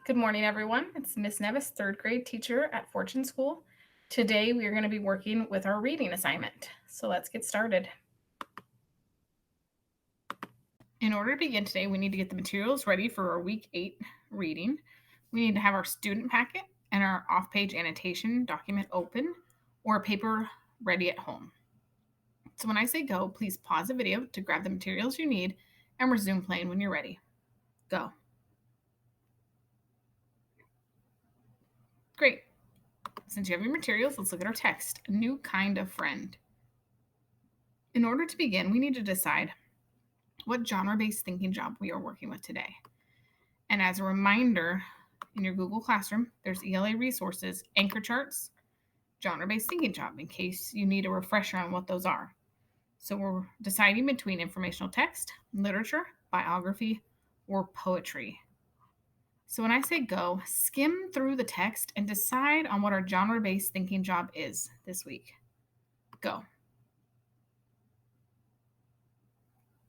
Good morning, everyone. It's Miss Nevis, third grade teacher at Fortune School. Today, we are going to be working with our reading assignment. So let's get started. In order to begin today, we need to get the materials ready for our week 8 reading. We need to have our student packet and our off-page annotation document open or a paper ready at home. So when I say go, please pause the video to grab the materials you need and resume playing when you're ready. Go. Great. Since you have your materials, let's look at our text, a new kind of friend. In order to begin, we need to decide what genre-based thinking job we are working with today. And as a reminder, in your Google Classroom, there's ELA resources, anchor charts, genre-based thinking job, in case you need a refresher on what those are. So we're deciding between informational text, literature, biography, or poetry. So when I say go, skim through the text and decide on what our genre-based thinking job is this week. Go.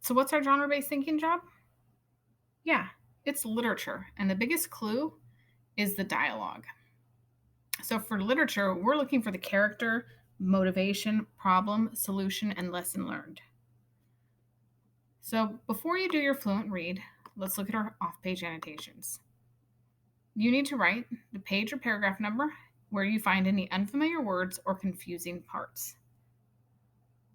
So what's our genre-based thinking job? Yeah, it's literature. And the biggest clue is the dialogue. So for literature, we're looking for the character, motivation, problem, solution, and lesson learned. So before you do your fluent read, let's look at our off-page annotations. You need to write the page or paragraph number where you find any unfamiliar words or confusing parts.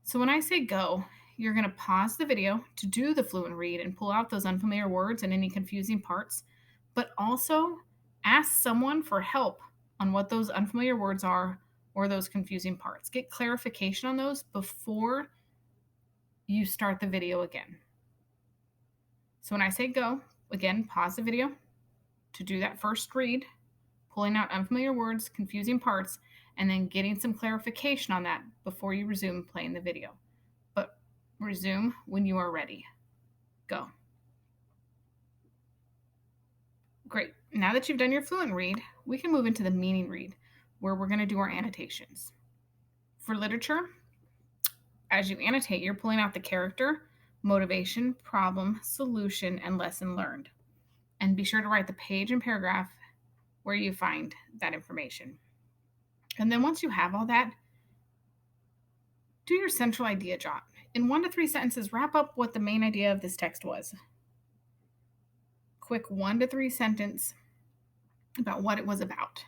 So when I say go, you're going to pause the video to do the fluent read and pull out those unfamiliar words and any confusing parts, but also ask someone for help on what those unfamiliar words are or those confusing parts. Get clarification on those before you start the video again. So when I say go, again, pause the video to do that first read, pulling out unfamiliar words, confusing parts, and then getting some clarification on that before you resume playing the video. But resume when you are ready. Go. Great. Now that you've done your fluent read, we can move into the meaning read, where we're going to do our annotations. For literature, as you annotate, you're pulling out the character, motivation, problem, solution, and lesson learned. And be sure to write the page and paragraph where you find that information. And then once you have all that, do your central idea jot. In 1 to 3 sentences, wrap up what the main idea of this text was. Quick 1 to 3 sentence about what it was about.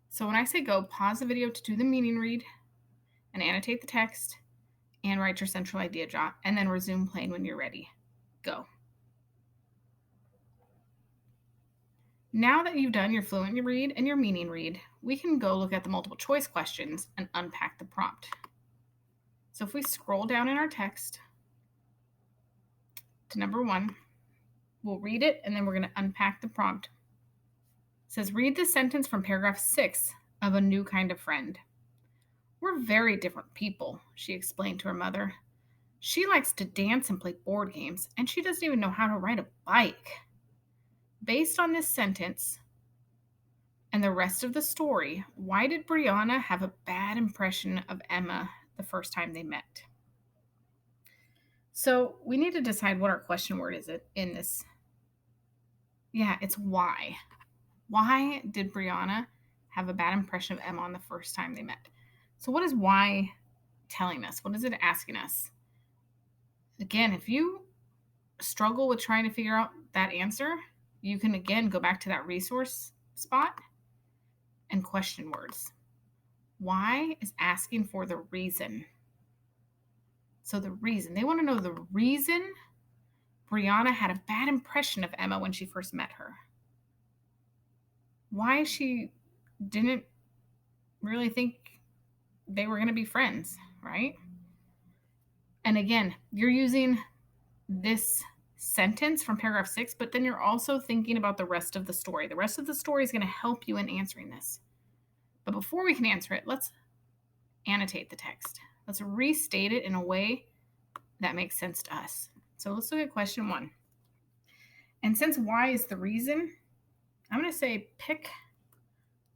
So when I say go, pause the video to do the meaning read and annotate the text and write your central idea jot, and then resume playing when you're ready. Go. Now that you've done your fluent read and your meaning read, we can go look at the multiple choice questions and unpack the prompt. So if we scroll down in our text to number 1, we'll read it and then we're going to unpack the prompt. It says, read the sentence from paragraph 6 of A New Kind of Friend. We're very different people, she explained to her mother. She likes to dance and play board games, and she doesn't even know how to ride a bike. Based on this sentence and the rest of the story, why did Brianna have a bad impression of Emma the first time they met? So we need to decide what our question word is in this. Yeah, it's why. Why did Brianna have a bad impression of Emma on the first time they met? So what is why telling us? What is it asking us? Again, if you struggle with trying to figure out that answer, you can again go back to that resource spot and question words. Why is asking for the reason. So the reason. They want to know the reason Brianna had a bad impression of Emma when she first met her. Why she didn't really think they were going to be friends, right? And again, you're using this sentence from paragraph 6, but then you're also thinking about the rest of the story. The rest of the story is going to help you in answering this. But before we can answer it, let's annotate the text. Let's restate it in a way that makes sense to us. So let's look at question 1. And since why is the reason, I'm going to say pick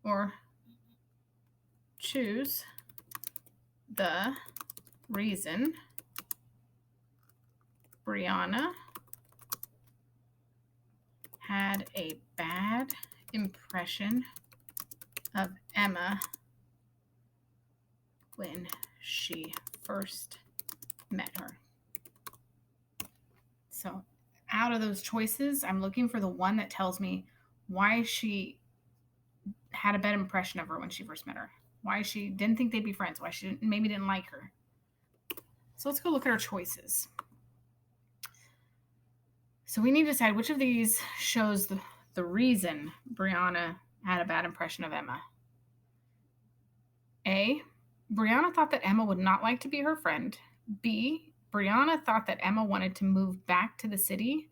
or choose the reason Brianna had a bad impression of Emma when she first met her. So out of those choices, I'm looking for the one that tells me why she had a bad impression of her when she first met her, why she didn't think they'd be friends, why she maybe didn't like her. So let's go look at our choices. So we need to decide which of these shows the reason Brianna had a bad impression of Emma. A, Brianna thought that Emma would not like to be her friend. B, Brianna thought that Emma wanted to move back to the city.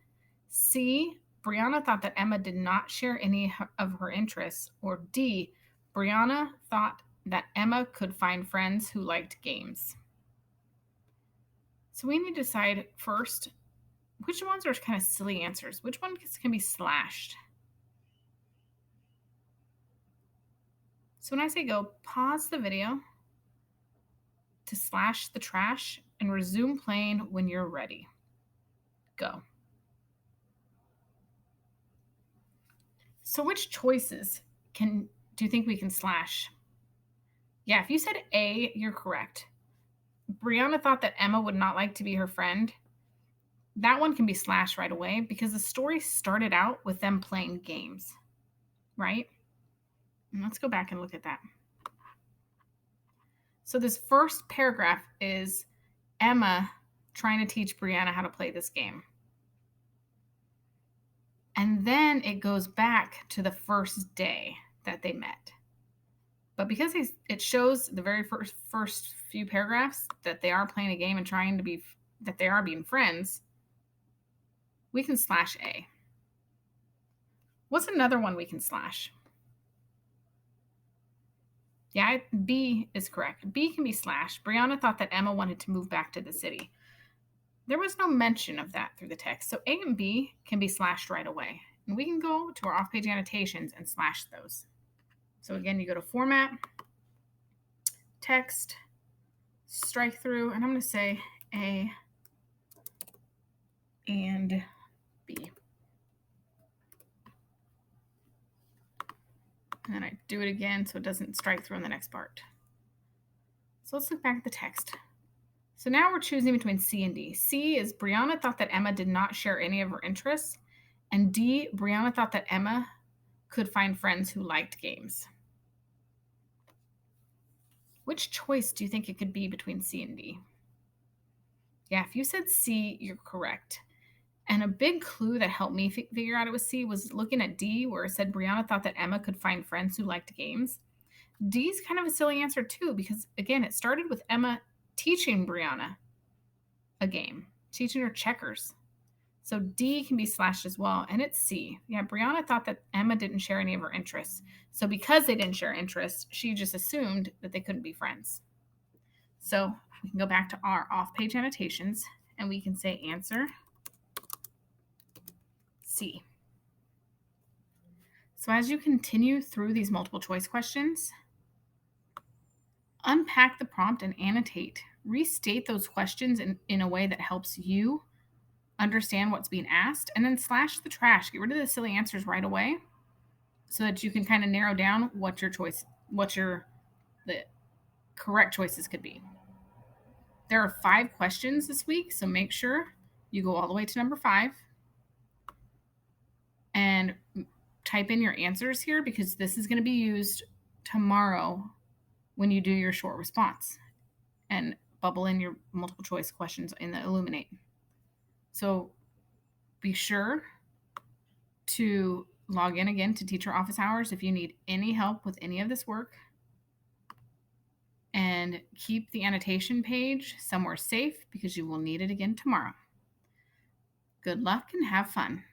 C, Brianna thought that Emma did not share any of her interests. Or D, Brianna thought that Emma could find friends who liked games. So we need to decide first which ones are kind of silly answers. Which ones can be slashed? So when I say go, pause the video to slash the trash and resume playing when you're ready. Go. So which choices do you think we can slash? Yeah, if you said A, you're correct. Brianna thought that Emma would not like to be her friend. That one can be slashed right away because the story started out with them playing games, right? And let's go back and look at that. So this first paragraph is Emma trying to teach Brianna how to play this game. And then it goes back to the first day that they met. But because it shows the very first few paragraphs that they are playing a game and that they are being friends, we can slash A. What's another one we can slash? Yeah, B is correct. B can be slashed. Brianna thought that Emma wanted to move back to the city. There was no mention of that through the text. So A and B can be slashed right away. And we can go to our off-page annotations and slash those. So again, you go to Format, Text, Strike Through, and I'm going to say A and B. And then I do it again so it doesn't strike through in the next part. So let's look back at the text. So now we're choosing between C and D. C is Brianna thought that Emma did not share any of her interests. And D, Brianna thought that Emma could find friends who liked games. Which choice do you think it could be between C and D? Yeah, if you said C, you're correct. And a big clue that helped me figure out it was C was looking at D, where it said Brianna thought that Emma could find friends who liked games. D's kind of a silly answer too, because again, it started with Emma teaching Brianna a game, teaching her checkers. So D can be slashed as well, and it's C. Yeah, Brianna thought that Emma didn't share any of her interests. So because they didn't share interests, she just assumed that they couldn't be friends. So we can go back to our off-page annotations, and we can say answer C. So as you continue through these multiple choice questions, unpack the prompt and annotate. Restate those questions in a way that helps you understand what's being asked, and then slash the trash. Get rid of the silly answers right away so that you can kind of narrow down what the correct choices could be. There are 5 questions this week, so make sure you go all the way to number 5 and type in your answers here, because this is going to be used tomorrow when you do your short response, and bubble in your multiple choice questions in the Illuminate. So be sure to log in again to teacher office hours if you need any help with any of this work, and keep the annotation page somewhere safe because you will need it again tomorrow. Good luck and have fun.